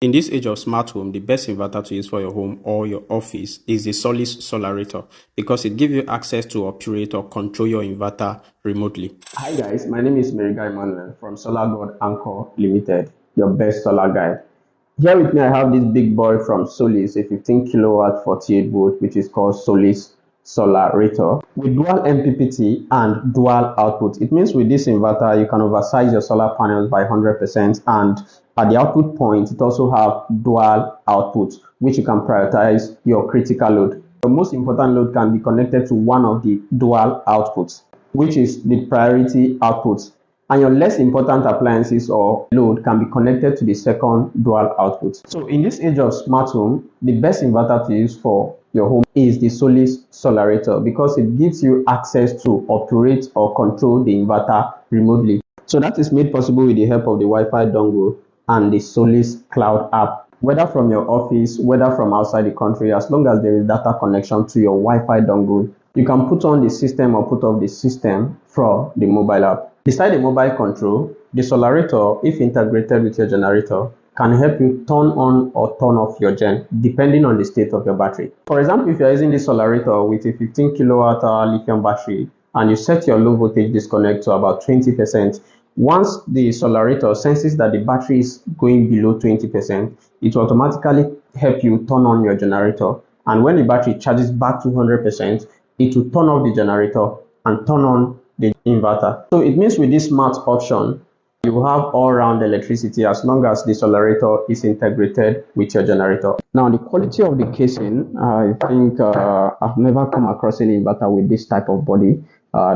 In this age of smart home, the best inverter to use for your home or your office is the Solis Solarator because it gives you access to operate or control your inverter remotely. Hi guys, my name is Meriga Emmanuel from Solar God Anchor Limited, your best solar guide. Here with me I have this big boy from Solis, a 15 kilowatt 48 volt, which is called Solis Solarator with dual MPPT and dual output. It means with this inverter you can oversize your solar panels by 100%, and at the output point it also have dual output, which you can prioritize your critical load. The most important load can be connected to one of the dual outputs, which is the priority output, and your less important appliances or load can be connected to the second dual output. So in this age of smart home, the best inverter to use for your home is the Solis Solarator because it gives you access to operate or control the inverter remotely. So that is made possible with the help of the Wi-Fi dongle and the Solis Cloud app. Whether from your office, whether from outside the country, as long as there is data connection to your Wi-Fi dongle, you can put on the system or put off the system from the mobile app. Beside the mobile control, the Solarator, if integrated with your generator, can help you turn on or turn off your gen depending on the state of your battery. For example, if you're using this Solarator with a 15 kilowatt hour lithium battery and you set your low voltage disconnect to about 20%, once the Solarator senses that the battery is going below 20%, it will automatically help you turn on your generator. And when the battery charges back to 100%, it will turn off the generator and turn on the inverter. So it means with this smart option, you will have all-round electricity as long as the Solarator is integrated with your generator. Now, the quality of the casing, I think I've never come across any inverter with this type of body.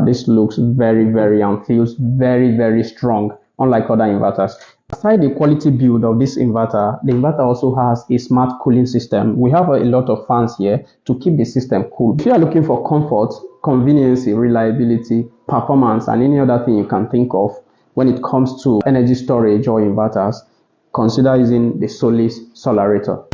This looks very and feels very strong, unlike other inverters. Aside the quality build of this inverter, the inverter also has a smart cooling system. We have a lot of fans here to keep the system cool. If you are looking for comfort, convenience, reliability, performance, and any other thing you can think of when it comes to energy storage or inverters, consider using the Solis Solarator.